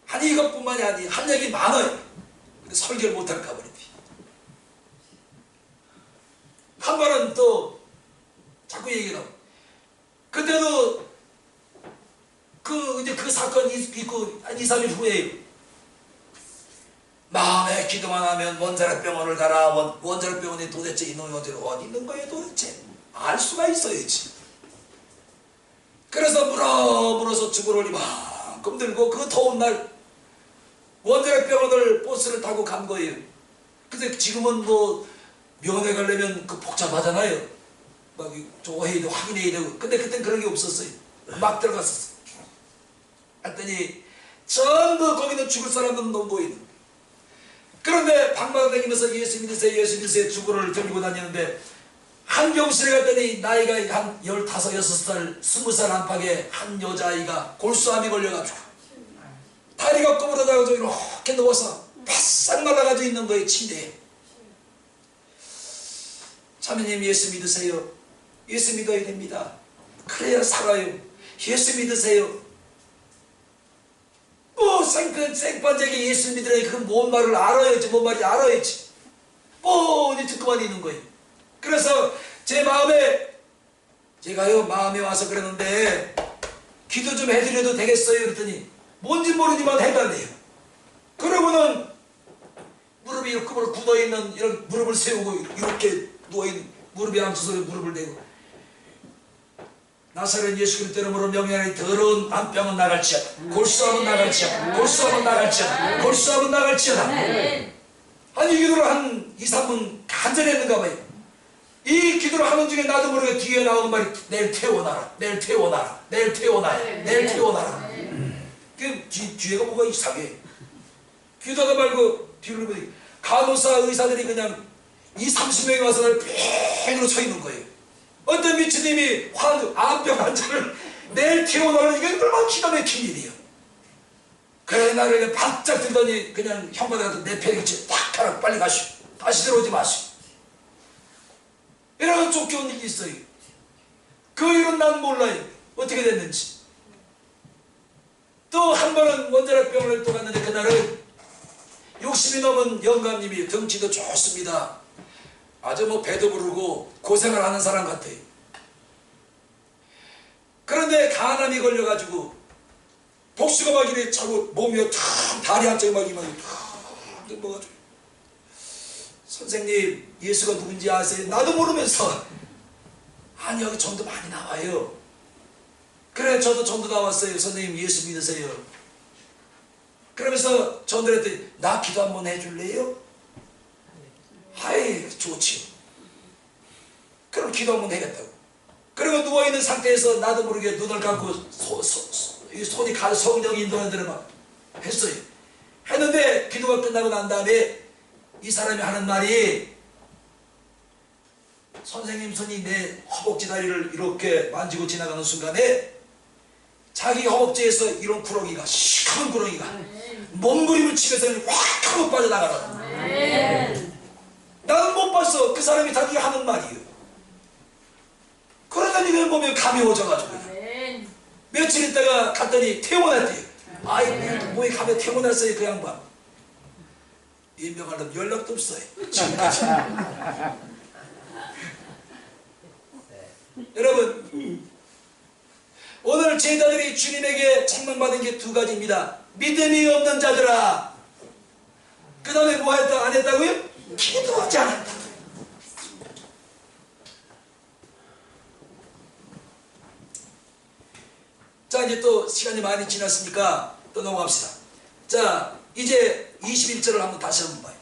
아니 이것뿐만이 아니 한 얘기 많아요. 근데 설교를 못할까 버리지. 한 번은 또 자꾸 얘기가 나와. 그때도 이제 그 사건이 있고 한 2, 3일 후에 마음에 기도만 하면 원자력 병원을 가라. 원자력 병원에 도대체 이놈이 어디 있는 거예요 도대체? 알 수가 있어야지. 그래서 물어서 주부를 이만큼 들고 그 더운 날 원자력 병원을 버스를 타고 간 거예요. 근데 지금은 뭐 병원에 가려면 그 복잡하잖아요. 막 저거 해야 되고 확인해야 되고. 근데 그땐 그런 게 없었어요. 막 들어갔었어. 했더니 전부 거기는 죽을 사람은 너무 보이는. 그런데 방방을 다니면서 예수 믿으세요 예수 믿으세요 주부를 들고 다니는데 한 병실에 갔더니 나이가 한 15, 6살 20살 안팎의 한 여자아이가 골수암이 걸려가지고 다리가 구부러져가지고 이렇게 누워서 바싹 말라가지고 있는 거예요. 침대에. 자매님 예수 믿으세요. 예수 믿어야 됩니다. 그래야 살아요. 예수 믿으세요. 생판되게 예수 믿으라니 그 뭔 말을 알아야지. 뭔 말인지 알아야지. 뻔히 듣고만 있는 거예요. 그래서 제 마음에 제가요 마음에 와서 그랬는데 기도 좀 해드려도 되겠어요? 그랬더니 뭔지 모르지만 해달래요. 그러고는 무릎이 이렇게 굳어있는 이런 무릎을 세우고 이렇게 누워있는 무릎에 앉혀서 무릎을 대고 나사렛 예수 그리스도 이름으로 명령하니 더러운 암병은 나갈지어다. 골수함은 나갈지어다. 골수함은 나갈지어다. 골수함은 나갈지어다. 아니 이 기도를 한 2, 3분 간절히 했는가 봐요. 이 기도를 하는 중에 나도 모르게 뒤에 나오는 말이 내일 태워놔라. 내일 태워놔라. 내일 태워놔라. 내일 태워놔라. 그 뒤에가 뭐가 이상해. 기도하다 말고 뒤를 보니 간호사 의사들이 그냥 30명이 와서 날 팽으로 서 있는 거예요. 어떤 미친님이 암병 환자를 내일 태워놓으면 이게 얼마나 기가 막힌 일이에요. 그래 나를 그냥 바짝 들더니 그냥 형받아서 내 패기치 탁 하라고 빨리 가시오. 다시 들어오지 마시오. 이러면 쫓겨온 일이 있어요. 그 일은 난 몰라요. 어떻게 됐는지. 또 한 번은 원자력병원을 또 갔는데 그날은 60이 넘은 영감님이 덩치도 좋습니다. 아주 뭐 배도 부르고 고생을 하는 사람 같아요. 그런데 간암이 걸려가지고 복수가 막 이래 차고 몸이 탁 다리 한쪽에 막 이만 탁 넘어가지고 선생님 예수가 누군지 아세요? 나도 모르면서 아니 여기 전도 많이 나와요. 그래 저도 전도 나왔어요. 선생님 예수 믿으세요. 그러면서 전도를 했더니 나 기도 한번 해줄래요? 아이 좋지요. 그럼 기도 한번 해야겠다고. 그리고 누워있는 상태에서 나도 모르게 눈을 감고 손이 성령 인도하는 대로 막 했어요. 했는데 기도가 끝나고 난 다음에 이 사람이 하는 말이 선생님 손이 내 허벅지 다리를 이렇게 만지고 지나가는 순간에 자기 허벅지에서 이런 구렁이가 시커먼 구렁이가 몸부림을 치면서 확 하고 빠져나가라. 나는 못 봤어. 그 사람이 자기가 하는 말이에요. 그러더니 그걸 보면 감이 오져가지고 며칠 있다가 갔더니 퇴원했대요. 아이 뭐에 감에 퇴원했어요 그 양반. 임명하려면 연락도 없어요 지금까지. 여러분 오늘 제자들이 주님에게 책망받은 게 두 가지입니다. 믿음이 없는 자들아. 그 다음에 뭐 했다 안 했다고요? 기도하지 않았다. 자 이제 또 시간이 많이 지났으니까 또 넘어갑시다. 자 이제 21절을 한번 다시 한번 봐요.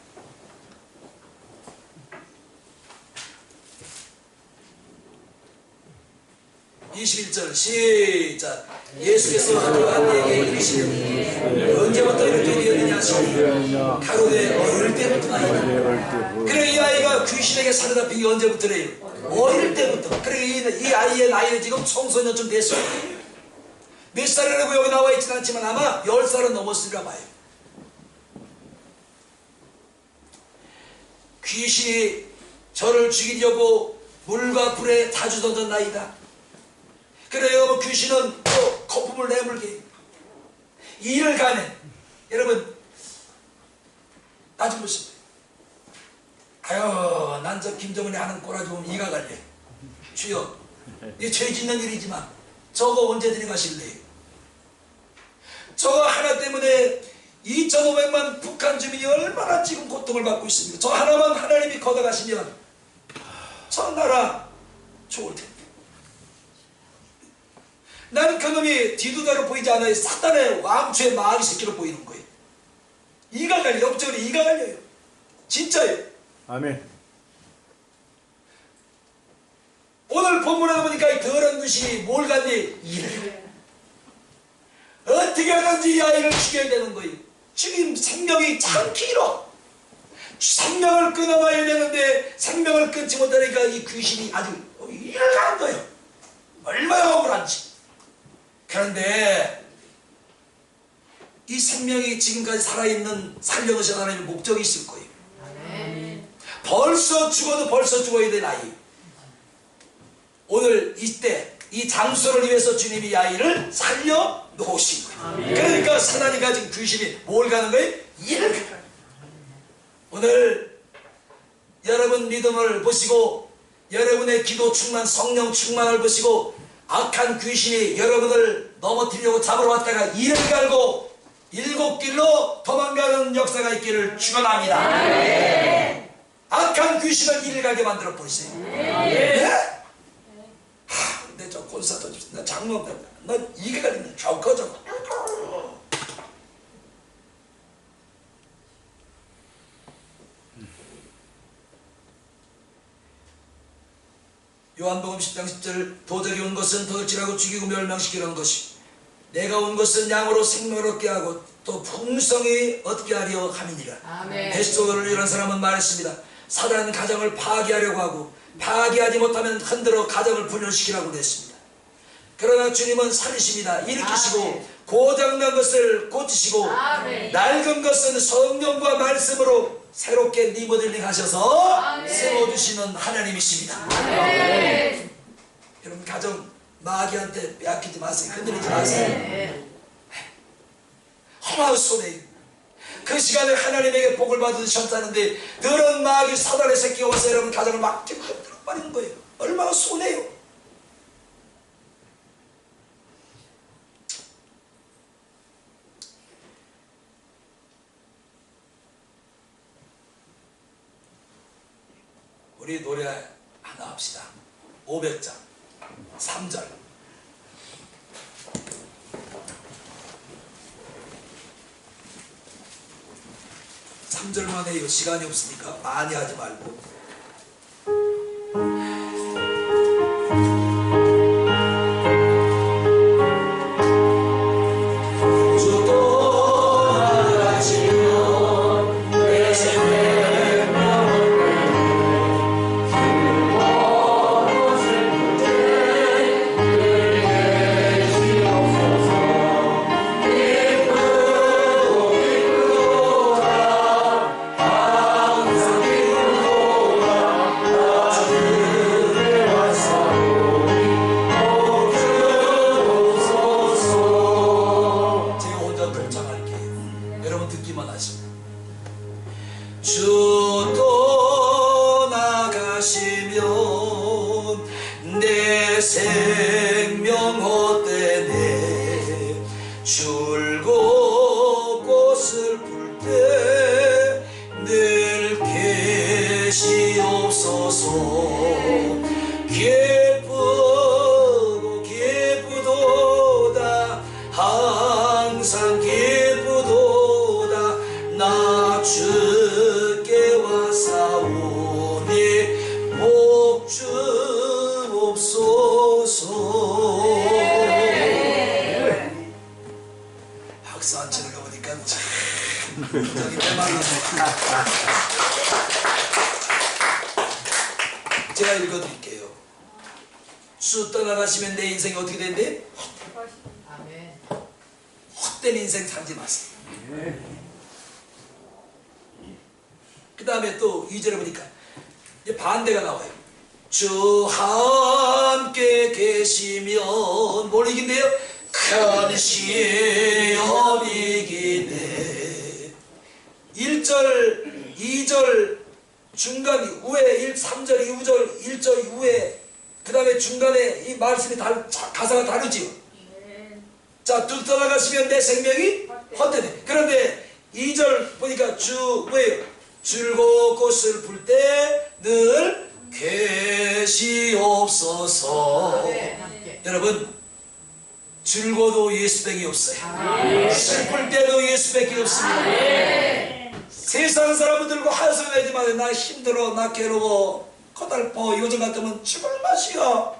(21절) 시작. 예수께서 그들에게 이르시되 언제부터 이렇게 되었느냐 하시니 가로되 어릴 때부터나이다. 그래 이 아이가 귀신에게 사로잡힌 게 언제부터래요? 어릴 때부터. 그래 이 아이의 나이는 지금 청소년쯤 됐어요. 몇 살이라고 여기 나와 있지는 않지만 아마 10살은 넘었으리라 봐요. 귀신이 저를 죽이려고 물과 불에 자주 던졌나이다. 그래 여러분 귀신은 또 거품을 내물게 이를 가네. 여러분 나 좀 보십시오. 아유 난 저 김정은이 하는 꼬라지 보면 이가 갈려. 주여 이게 죄 짓는 일이지만 저거 언제 들이가실래요? 저거 하나 때문에 2,500만 북한 주민이 얼마나 지금 고통을 받고 있습니까? 저 하나만 하나님이 걷어가시면 저 나라 좋을 텐데. 나는 그놈이 뒤두다로 보이지 않아요. 사탄의 왕초의 마귀 새끼로 보이는 거예요. 이가 갈려. 옆쪽으로 이가 갈려요. 진짜예요. 아멘. 오늘 본문에 보니까 이 더러운 귀신이 뭘 갔니? 이를. 어떻게 하든지 이 아이를 죽여야 되는 거예요. 지금 생명이 참 길어. 생명을 끊어놔야 되는데 생명을 끊지 못하니까 이 귀신이 아주 일을 가는 거예요. 얼마나 억울한지. 그런데 이 생명이 지금까지 살아있는 살려놓으신 하나님의 목적이 있을 거예요. 벌써 죽어도 벌써 죽어야 될 아이. 오늘 이때 이 장소를 위해서 주님이 이 아이를 살려 놓으신 거예요. 그러니까 사단이 가진 귀신이 뭘 가는 거예요? 이를 가는 거예요. 오늘 여러분 믿음을 보시고 여러분의 기도 충만, 성령 충만을 보시고 악한 귀신이 여러분을 넘어뜨리려고 잡으러 왔다가 이를 갈고 일곱 길로 도망가는 역사가 있기를 축원합니다. 악한 귀신을 이를 가게 만들어 버리세요. 네? 근데 저 콘서트 나 장로 나 이게 갈린다. 저거 요한복음 10장 10절 도적이 온 것은 도둑질하고 죽이고 멸망시키려 한 것이 내가 온 것은 양으로 생명을 얻게 하고 또 풍성히 얻게 하려 함이니라. 베스토를 이런 사람은 말했습니다. 사단은 가정을 파괴하려고 하고 파괴하지 못하면 흔들어 가정을 분열시키라고 그랬습니다. 그러나 주님은 살리십니다. 일으키시고 고장난 것을 고치시고 낡은 것은 성령과 말씀으로 새롭게 리모델링 하셔서 세워주시는 하나님이십니다. 여러분 가정 마귀한테 빼앗기지 마세요. 흔들리지 마세요. 얼마나 손해요. 그 시간에 하나님에게 복을 받으셨다는데 더러운 마귀 사단의 새끼가 와서 여러분 가정을 막 흔들어 버리는 거예요. 얼마나 손해요. 우리 노래 하나 합시다. 500장 3절. 3절만 해요. 시간이 없으니까 많이 하지 말고. 주 떠나가시면 내 생명 헛되네. 줄곧 꽃을 풀 때 늘 계시옵소서. 기쁘고 기쁘도다 항상 기쁘도다 나 주께 와사오니 복 주옵소서. 박수 안 치는 거 보니까 참 저기 메말라서. 제가 읽어드릴게요. 주 떠나가시면 내 인생이 어떻게 된대? 헛된 인생 살지 마세요. 그 다음에 또 2절에 보니까 이제 반대가 나와요. 주 함께 계시면 뭘 이긴대요? 큰 시험 이기네. 1절, 2절 중간 후에 3절, 2절, 1절 이후에 그 다음에 중간에 이 말씀이 가사가 다르지요. 자, 쭉 떠나가시면 내 생명이 헛되네. 그런데 2절 보니까 주 뭐예요? 줄곧 꽃을 풀 때 늘 계시옵소서. 여러분 줄고도 예수밖에 없어요. 슬플 때도 예수밖에 없습니다. 세상 사람들과 한숨 내지만 나 힘들어, 나 괴로워, 거달퍼, 요즘 같으면 죽을 맛이야.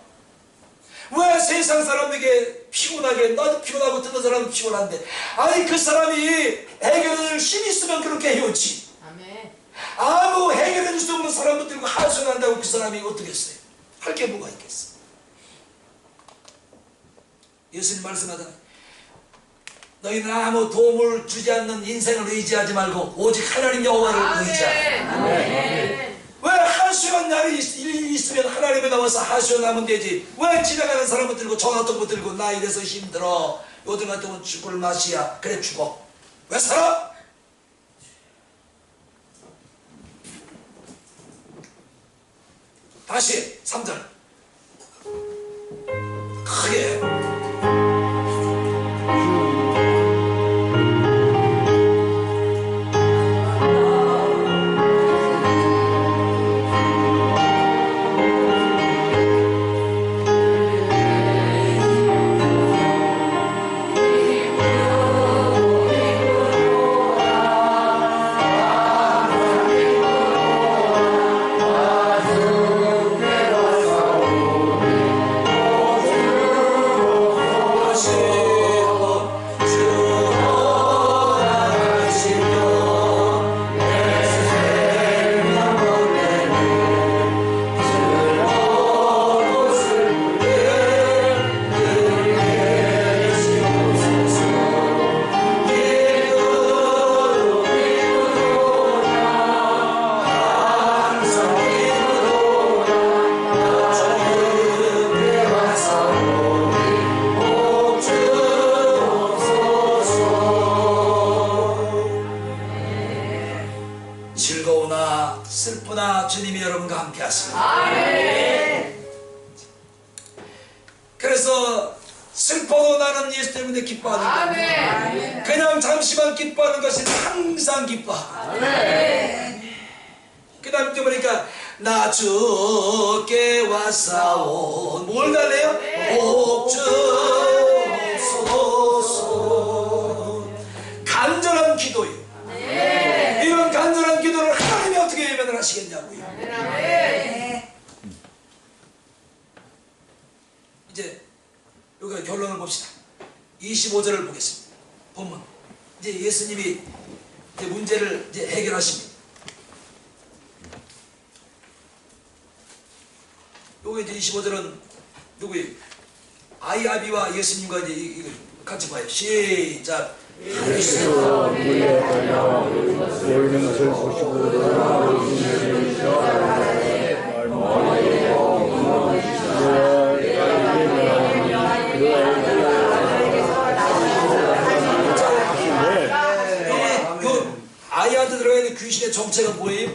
왜 세상 사람에게 피곤하게, 나도 피곤하고 듣는 사람은 피곤한데, 아니 그 사람이 해결할 힘이 있으면 그렇게 해오지. 아무 해결해 줄 수 없는 사람들과 한숨 난다고 그 사람이 어떻게 했어요? 할 게 뭐가 있겠어? 예수님 말씀하잖아요. 너희는 아무 도움을 주지 않는 인생을 의지하지 말고 오직 하나님 여호와를 의지하라. 왜 한 하수연 날이 있으면 하나님에 나와서 하수연 하면 되지. 왜 지나가는 사람을 들고 전화통보 들고 나 이래서 힘들어, 요즘 같으면 죽을 맛이야. 그래 죽어. 왜 살아? 다시 3절 크게 즐거우나 슬프나 주님이 여러분과 함께 하십니다. 그래서 슬퍼도 나는 예수 때문에 기뻐하는 거예요. 그냥 잠시만 기뻐하는 것이 항상 기뻐하고. 그 다음에 또 보니까 나 주께 왔사온 뭘 달래요? 옥주소서. 간절한 기도예요. 이런 간절한 기도를 하나님이 어떻게 외면을 하시겠냐고요. 이제 여기가 결론을 봅시다. 25절을 보겠습니다. 본문. 이제 예수님이 이제 문제를 이제 해결하십니다. 요거 이제 25절은 누구예요? 아이아비와 예수님과 이제 이거 같이 봐요. 시작. 그리스도 우리의 달려 모이는 것을 보시고 아이한테 들어가 있는 귀신의 정체가 뭐예요?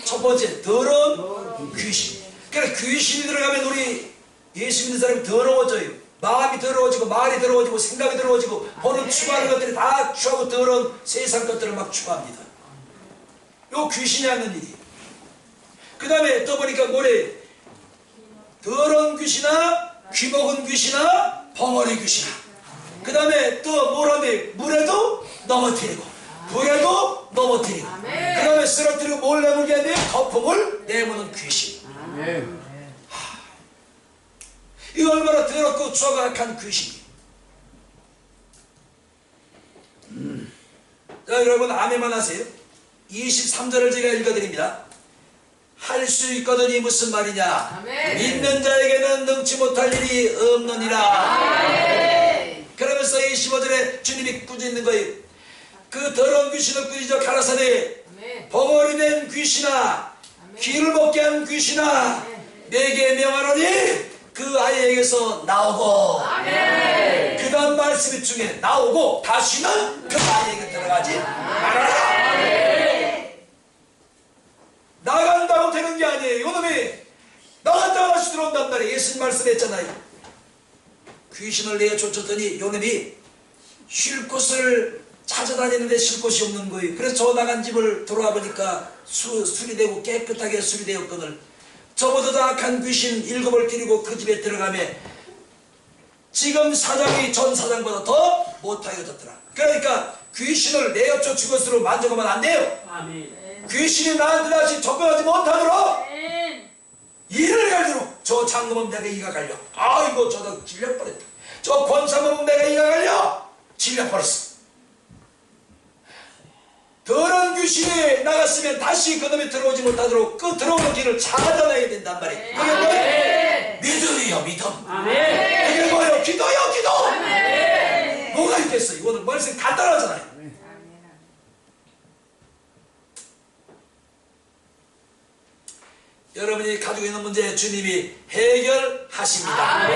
첫 번째, 더러운 귀신. 그러니까 귀신이 들어가면 우리 예수 믿는 사람이 더러워져요. 마음이 더러워지고 말이 더러워지고 생각이 더러워지고 보는 추구하는 것들이 다 추하고 더러운 세상 것들을 막 추구합니다. 요 귀신이 하는 일이. 그 다음에 또 보니까 뭐래? 더러운 귀신아, 귀먹은 귀신아, 벙어리 귀신아. 그 다음에 또 뭐라네? 물에도 넘어뜨리고 불에도 넘어뜨리고 그 다음에 쓰러뜨리고 뭘 내물게 하네요? 거품을 내무는 귀신. 이거 얼마나 더럽고 추하고 악한 귀신이에요. 자, 여러분 아멘만 하세요. 23절을 제가 읽어드립니다. 할 수 있거든이 무슨 말이냐? 믿는 자에게는 능치 못할 일이 없느니라. 그러면서 25절에 주님이 꾸짖는 거예요. 그 더러운 귀신을 꾸짖어 가라사대 벙어리 된 귀신아, 귀를 먹게 한 귀신아, 내게 명하노니 그 아이에게서 나오고. 그 다음 말씀 중에 나오고 다시는 그 아이에게 들어가지 말아라. 나간다고 되는 게 아니에요. 이놈이 나갔다가 다시 들어온단 말이에요. 예수님 말씀했잖아요. 귀신을 내어 쫓았더니 이놈이 쉴 곳을 찾아다니는데 쉴 곳이 없는 거예요. 그래서 저 나간 집을 돌아와 보니까 수리되고 깨끗하게 수리되었거늘 저보다도 악한 귀신 7을 데리고 그 집에 들어가매 지금 사장이 전 사장보다 더 못하게 졌더라. 그러니까 귀신을 내어 쫓은 것으로 만족하면 안 돼요. 귀신이 나한테 다시 접근하지 못하도록 이를 갈도록 저 장금은 내가 이가 갈려. 아이고 저도 질려버렸다. 저 권사금은 내가 이가 갈려. 질려버렸어. 더러운 귀신이 나갔으면 다시 그놈이 들어오지 못하도록 그 들어오는 길을 찾아내야 된단 말이에요. 그게 뭐예요? 믿음이요, 믿음. 그게 뭐예요? 기도요, 기도. 뭐가 있겠어요? 이거는 말씀 간단하잖아요. 여러분이 가지고 있는 문제 주님이 해결하십니다.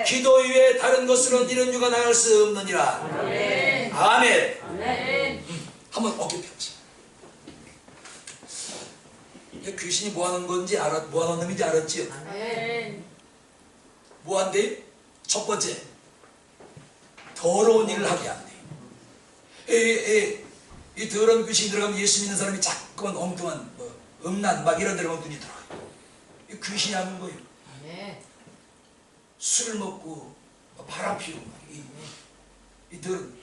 기도 위에 다른 것으로는 이런 유가 나갈 수 없느니라. 아멘. 한번 어깨 펴보세요. 귀신이 뭐하는 건지 뭐하는 놈인지 알았지요? 뭐한대요? 첫 번째, 더러운 일을 하게 한대요. 이 더러운 귀신이 들어가면 예수 믿는 사람이 자꾸만 엉뚱한 음란 막 이런 데로 눈이 들어가요. 이 귀신이 하는 거예요. 술을 먹고 바람 피우고 이 더러운.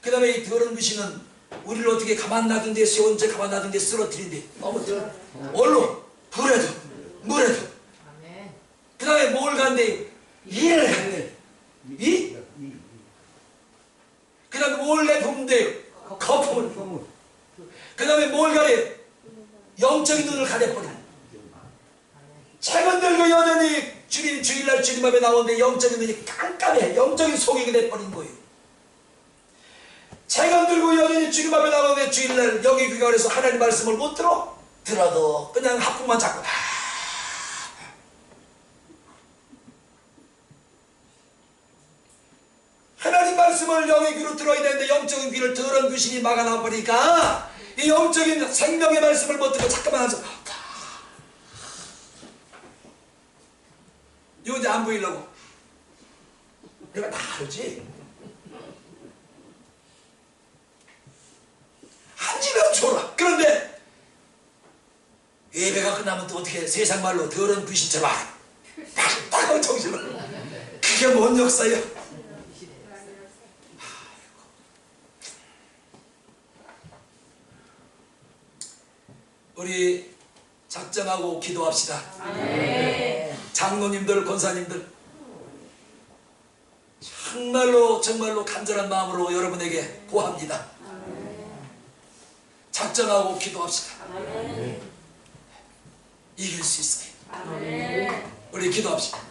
그 다음에 이 더러운 귀신은 우리를 어떻게 가만 놔둔 데 세운째 가만 놔둔 데 쓰러뜨린대. 너무 더러워. 얼로 불에도 물에도. 그 다음에 뭘 간대? 일을 한대. 이? 그 다음에 뭘 내품대요? 거품을. 그 다음에 뭘 가래? 영적인 눈을 가려버려. 책은 들고 여전히 주일날 주님 앞에 나오는데 영적인 눈이 깜깜해. 영적인 속이게 돼버린 거예요. 책은 들고 여전히 주님 앞에 나오는데 주일날 여기 귀가 그래서 하나님 말씀을 못 들어? 들어도 그냥 하품만 잡고 하나님 말씀을 영의 귀로 들어야 되는데 영적인 귀를 더러운 귀신이 막아놔버리니까 이 영적인 생명의 말씀을 못 듣고 잠깐만 하면서 이거 이제 안 보이려고 내가 다 알지. 한지면 줘라. 그런데 예배가 끝나면 또 어떻게 세상 말로 더러운 귀신처럼 딱 정신을. 그게 뭔 역사야? 우리 작정하고 기도합시다. 장로님들, 권사님들 정말로 간절한 마음으로 여러분에게 고합니다. 작정하고 기도합시다. 이길 수 있어요. 우리 기도합시다.